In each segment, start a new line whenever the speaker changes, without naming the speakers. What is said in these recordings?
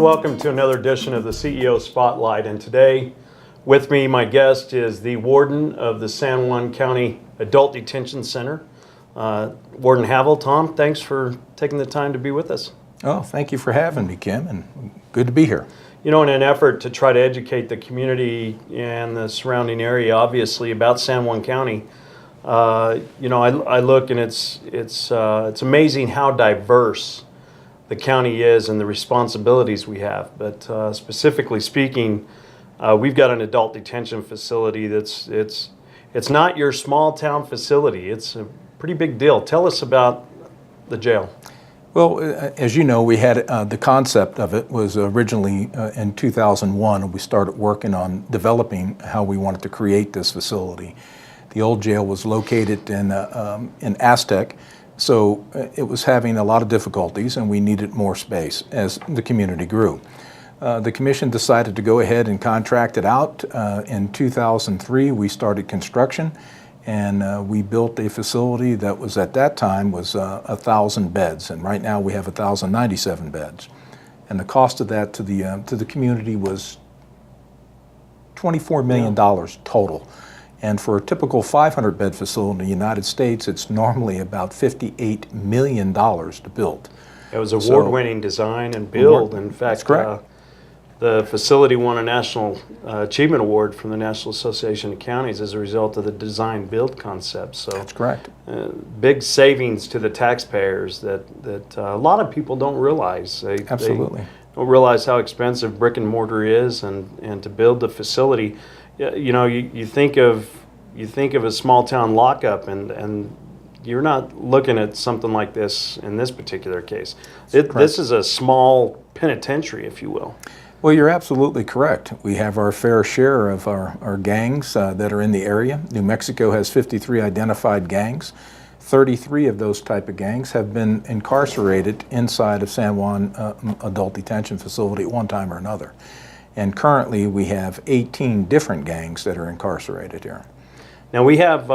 and welcome to another edition of the CEO Spotlight. And today, with me, my guest is the warden of the San Juan County Adult Detention Center, Warden Havel. Tom, thanks for taking the time to be with us.
Oh, thank you for having me, Kim, and good to be here.
You know, in an effort to try to educate the community and the surrounding area, obviously, about San Juan County, you know, I look and it's amazing how diverse the county is and the responsibilities we have. But specifically speaking, we've got an adult detention facility it's not your small town facility. It's a pretty big deal. Tell us about the jail.
Well, as you know, we had the concept of it was originally in 2001. We started working on developing how we wanted to create this facility. The old jail was located in Aztec, so it was having a lot of difficulties, and we needed more space as the community grew. The commission decided to go ahead and contract it out. In 2003, we started construction, and we built a facility that was at that time was 1,000 beds, and right now we have 1,097 beds. And the cost of that to the community was $24 million total. And for a typical 500-bed facility in the United States, it's normally about $58 million to build.
It was award-winning design and build. In fact,
that's correct.
The facility won a National Achievement Award from the National Association of Counties as a result of the design-build concept. So
that's correct.
Big savings to the taxpayers that a lot of people don't realize.
Absolutely.
They don't realize how expensive brick and mortar is, and to build the facility. You know, you think of a small town lockup, and you're not looking at something like this in this particular case. This is a small penitentiary, if you will.
Well, you're absolutely correct. We have our fair share of our gangs that are in the area. New Mexico has 53 identified gangs. 33 of those type of gangs have been incarcerated inside of San Juan Adult Detention Facility at one time or another. And currently we have 18 different gangs that are incarcerated here.
Now we have,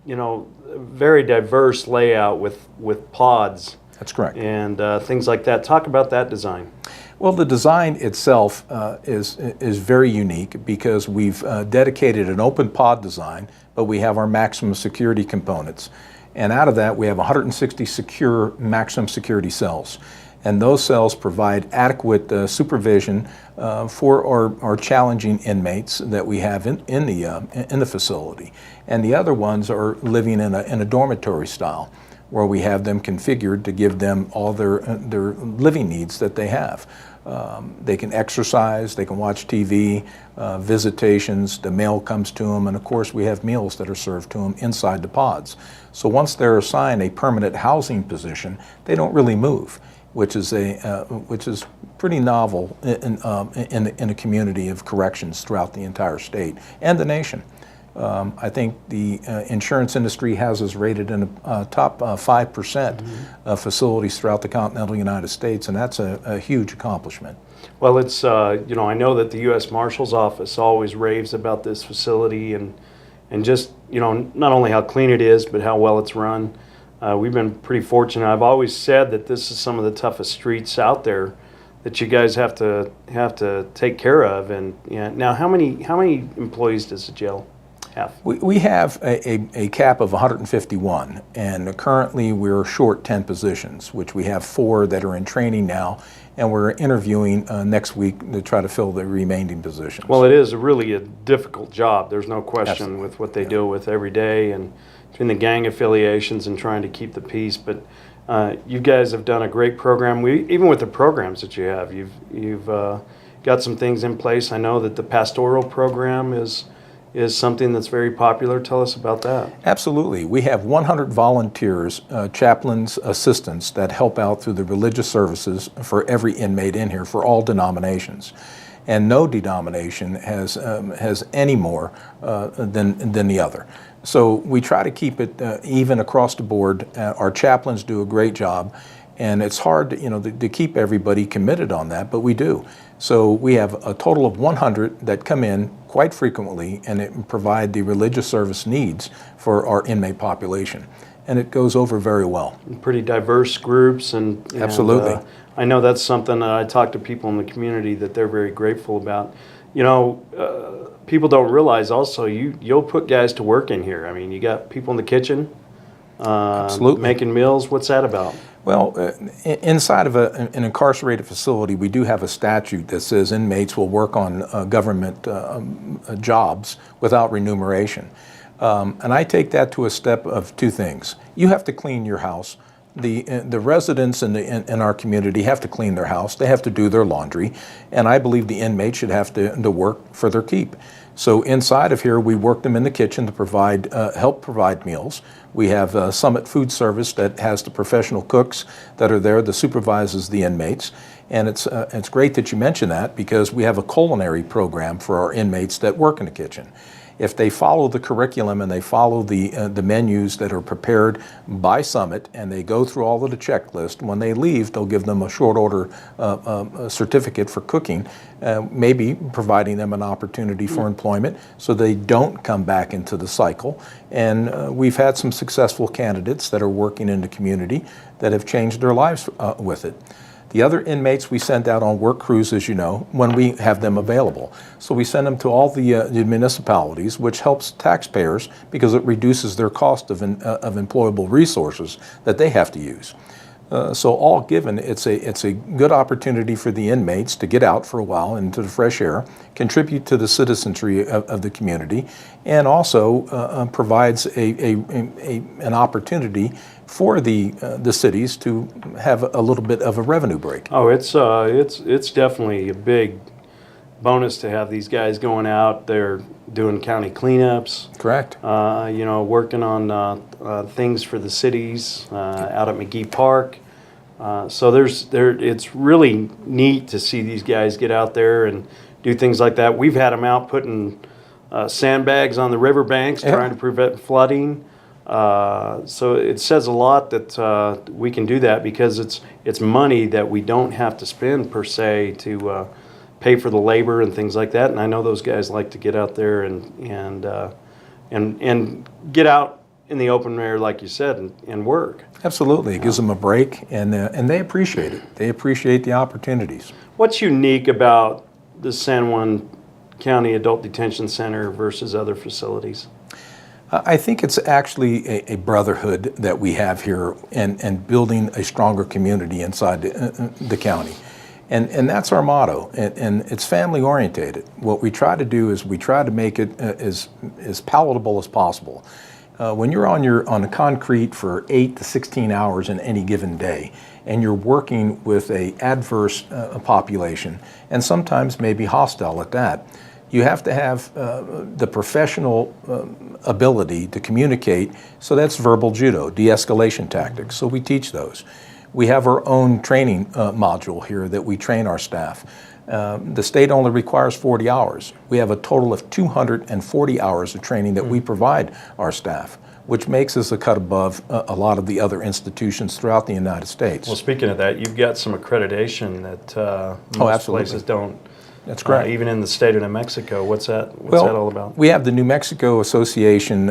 you know, a very diverse layout with pods.
That's correct.
And things like that. Talk about that design.
Well, the design itself is very unique because we've dedicated an open pod design, but we have our maximum security components. And out of that, we have 160 secure maximum security cells. And those cells provide adequate supervision for our challenging inmates that we have in the facility. And the other ones are living in a dormitory style, where we have them configured to give them all their living needs that they have. They can exercise, they can watch TV, visitations, the mail comes to them, and of course we have meals that are served to them inside the pods. So once they're assigned a permanent housing position, they don't really move, which is pretty novel in a community of corrections throughout the entire state and the nation. I think the insurance industry has us rated in the top 5% of facilities throughout the continental United States, and that's a huge accomplishment.
Well, it's, you know, I know that the U.S. Marshal's Office always raves about this facility and just, you know, not only how clean it is, but how well it's run. We've been pretty fortunate. I've always said that this is some of the toughest streets out there that you guys have to take care of. And now, how many employees does the jail have?
We have a cap of 151, and currently we're short 10 positions, which we have 4 that are in training now, and we're interviewing next week to try to fill the remaining positions.
Well, it is really a difficult job. There's no question.
Absolutely.
With what they deal with every day, and between the gang affiliations and trying to keep the peace. But you guys have done a great program. Even with the programs that you have, you've got some things in place. I know that the pastoral program is something that's very popular. Tell us about that.
Absolutely. We have 100 volunteers, chaplains, assistants that help out through the religious services for every inmate in here for all denominations. And no denomination has any more than the other. So we try to keep it even across the board. Our chaplains do a great job, and it's hard to keep everybody committed on that, but we do. So we have a total of 100 that come in quite frequently, and it provide the religious service needs for our inmate population. and it goes over very well.
Pretty diverse groups, and
Absolutely.
I know that's something that I talk to people in the community that they're very grateful about. You know, people don't realize also you'll put guys to work in here. I mean, you got people in the kitchen,
Absolutely.
making meals. What's that about?
Well, inside of an incarcerated facility, we do have a statute that says inmates will work on government jobs without remuneration. And I take that to a step of two things. You have to clean your house. The residents in our community have to clean their house. They have to do their laundry. And I believe the inmates should have to work for their keep. So inside of here, we work them in the kitchen to help provide meals. We have Summit Food Service that has the professional cooks that are there that supervises the inmates. And it's great that you mention that, because we have a culinary program for our inmates that work in the kitchen. If they follow the curriculum and they follow the menus that are prepared by Summit, and they go through all of the checklist, when they leave, they'll give them a short order certificate for cooking, maybe providing them an opportunity for employment so they don't come back into the cycle. And we've had some successful candidates that are working in the community that have changed their lives with it. The other inmates we send out on work crews, as you know, when we have them available. So we send them to all the municipalities, which helps taxpayers because it reduces their cost of employable resources that they have to use. So all given, it's a good opportunity for the inmates to get out for a while into the fresh air, contribute to the citizenry of the community, and also provides an opportunity for the cities to have a little bit of a revenue break.
Oh, it's definitely a big bonus to have these guys going out. They're doing county cleanups.
Correct.
You know, working on things for the cities out at McGee Park. So it's really neat to see these guys get out there and do things like that. We've had them out putting sandbags on the riverbanks, trying to prevent flooding. So it says a lot that we can do that, because it's money that we don't have to spend per se to pay for the labor and things like that. And I know those guys like to get out there and get out in the open air, like you said, and work.
Absolutely, it gives them a break, and they appreciate it. They appreciate the opportunities.
What's unique about the San Juan County Adult Detention Center versus other facilities?
I think it's actually a brotherhood that we have here, and building a stronger community inside the county. And that's our motto, and it's family orientated. What we try to do is we try to make it as palatable as possible. When you're on the concrete for 8 to 16 hours in any given day, and you're working with an adverse population, and sometimes maybe hostile at that, you have to have the professional ability to communicate. So that's verbal judo, de-escalation tactics. So we teach those. We have our own training module here that we train our staff. The state only requires 40 hours. We have a total of 240 hours of training that we provide our staff, which makes us a cut above a lot of the other institutions throughout the United States.
Well, speaking of that, you've got some accreditation that most places don't.
That's correct.
Even in the state of New Mexico, what's that all about?
We have the New Mexico Association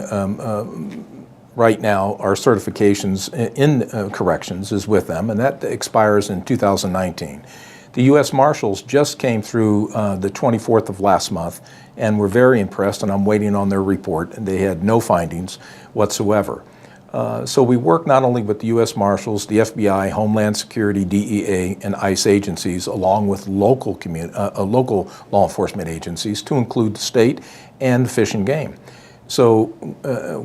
right now. Our certifications in corrections is with them, and that expires in 2019. The U.S. Marshals just came through the 24th of last month, and we're very impressed, and I'm waiting on their report. They had no findings whatsoever. So we work not only with the U.S. Marshals, the FBI, Homeland Security, DEA, and ICE agencies, along with local law enforcement agencies, to include the state and Fish and Game. So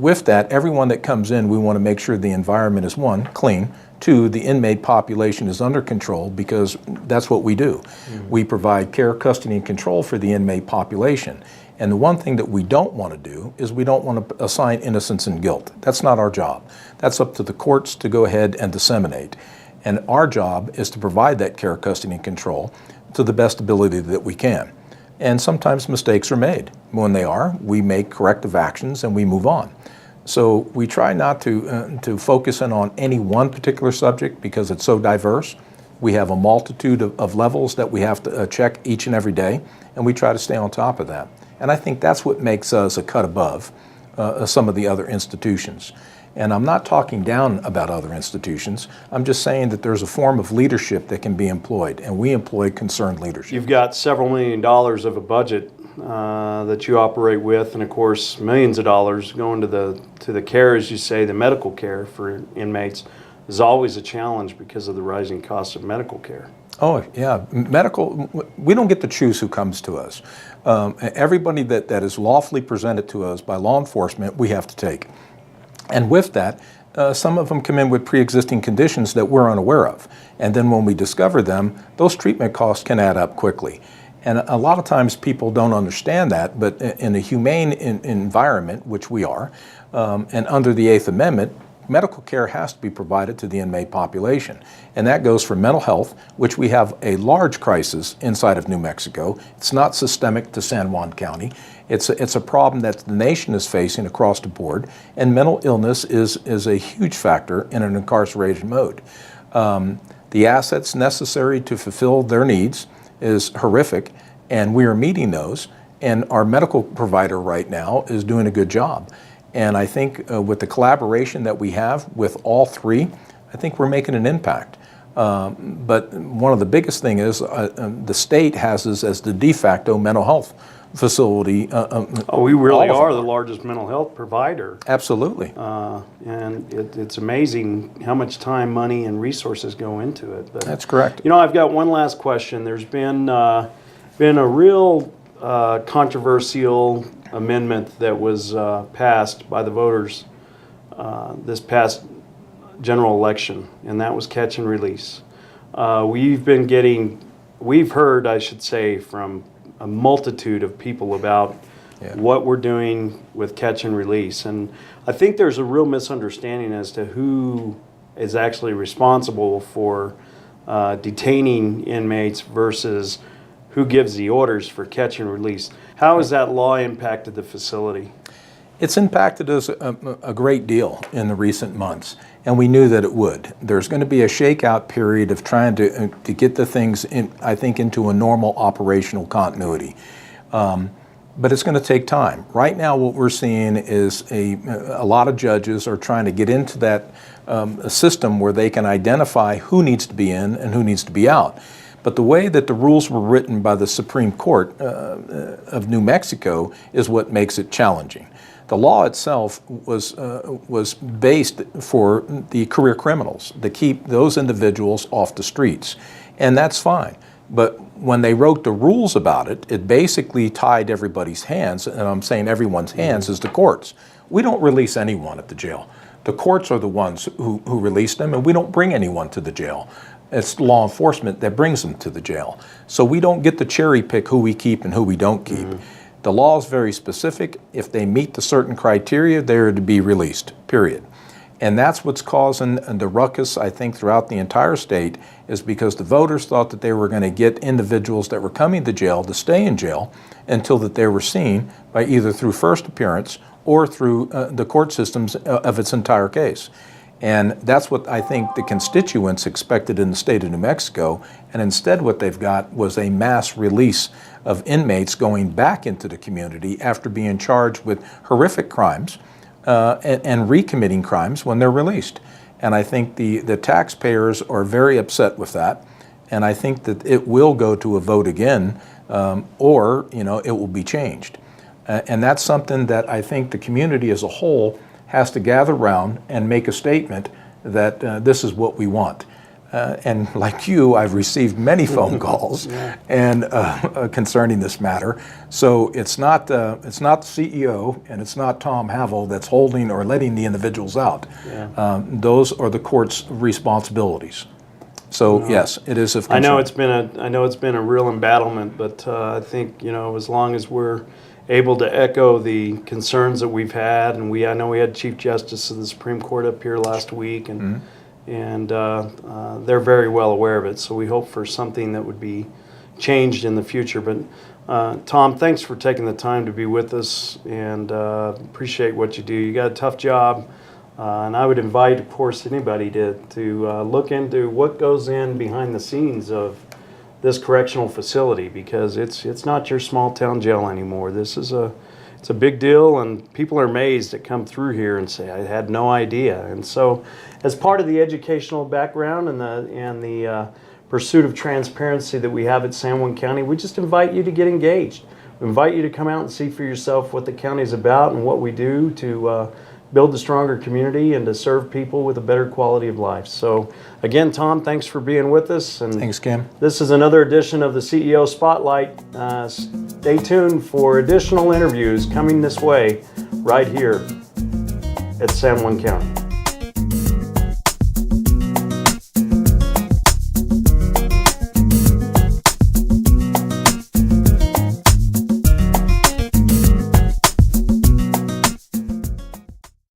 with that, everyone that comes in, we want to make sure the environment is, one, clean, two, the inmate population is under control, because that's what we do. Mm-hmm. We provide care, custody, and control for the inmate population. And the one thing that we don't want to do is we don't want to assign innocence and guilt. That's not our job. That's up to the courts to go ahead and disseminate. And our job is to provide that care, custody, and control to the best ability that we can. And sometimes mistakes are made. When they are, we make corrective actions and we move on. So we try not to focus in on any one particular subject because it's so diverse. We have a multitude of levels that we have to check each and every day, and we try to stay on top of that. And I think that's what makes us a cut above some of the other institutions. And I'm not talking down about other institutions. I'm just saying that there's a form of leadership that can be employed, and we employ concerned leadership.
You've got several $1 million of a budget that you operate with, and of course millions of dollars going to the care, as you say, the medical care for inmates is always a challenge because of the rising cost of medical care.
Oh, yeah. Medical, we don't get to choose who comes to us. Everybody that is lawfully presented to us by law enforcement, we have to take. And with that, some of them come in with pre-existing conditions that we're unaware of. And then when we discover them, those treatment costs can add up quickly. And a lot of times people don't understand that, but in a humane environment, which we are, and under the Eighth Amendment, medical care has to be provided to the inmate population. And that goes for mental health, which we have a large crisis inside of New Mexico. It's not systemic to San Juan County. It's a problem that the nation is facing across the board, and mental illness is a huge factor in an incarceration mode. The assets necessary to fulfill their needs is horrific, and we are meeting those, and our medical provider right now is doing a good job. And I think with the collaboration that we have with all three, I think we're making an impact. But one of the biggest thing is the state has us as the de facto mental health facility.
We really are the largest mental health provider.
Absolutely.
And it's amazing how much time, money, and resources go into it. But,
that's correct.
You know, I've got one last question. There's been a real controversial amendment that was passed by the voters this past general election, and that was catch and release. We've heard, I should say, from a multitude of people about what we're doing with catch and release. And I think there's a real misunderstanding as to who is actually responsible for detaining inmates versus who gives the orders for catch and release. How has that law impacted the facility?
It's impacted us a great deal in the recent months, and we knew that it would. There's going to be a shakeout period of trying to get the things, I think, into a normal operational continuity. But it's going to take time. Right now what we're seeing is a lot of judges are trying to get into that system where they can identify who needs to be in and who needs to be out. But the way that the rules were written by the Supreme Court of New Mexico is what makes it challenging. The law itself was based for the career criminals, to keep those individuals off the streets, and that's fine. But when they wrote the rules about it, it basically tied everybody's hands, and I'm saying everyone's hands is the courts. We don't release anyone at the jail. The courts are the ones who release them, and we don't bring anyone to the jail. It's law enforcement that brings them to the jail. So we don't get to cherry pick who we keep and who we don't keep. The law is very specific. If they meet the certain criteria, they're to be released, period. And that's what's causing the ruckus, I think, throughout the entire state, is because the voters thought that they were going to get individuals that were coming to jail to stay in jail until that they were seen by either through first appearance or through the court systems of its entire case. And that's what I think the constituents expected in the state of New Mexico, and instead what they've got was a mass release of inmates going back into the community after being charged with horrific crimes and recommitting crimes when they're released. And I think the taxpayers are very upset with that, and I think that it will go to a vote again, or it will be changed. And that's something that I think the community as a whole has to gather around and make a statement that this is what we want. And like you, I've received many phone calls and concerning this matter. So it's not the CEO and it's not Tom Havel that's holding or letting the individuals out. Those are the court's responsibilities. So yes, it is of concern.
I know it's been a real embattlement, but I think as long as we're able to echo the concerns that we've had, and I know we had Chief Justice of the Supreme Court up here last week, and they're very well aware of it. So we hope for something that would be changed in the future. But Tom, thanks for taking the time to be with us, and appreciate what you do. You got a tough job, and I would invite, of course, anybody to look into what goes in behind the scenes of this correctional facility, because it's not your small town jail anymore. It's It's a big deal, and people are amazed that come through here and say, I had no idea. And so as part of the educational background and the pursuit of transparency that we have at San Juan County, we just invite you to get engaged. We invite you to come out and see for yourself what the county is about and what we do to build a stronger community and to serve people with a better quality of life. So again, Tom, thanks for being with us. And
Thanks, Kim.
this is another edition of the CEO Spotlight. Stay tuned for additional interviews coming this way right here at San Juan County.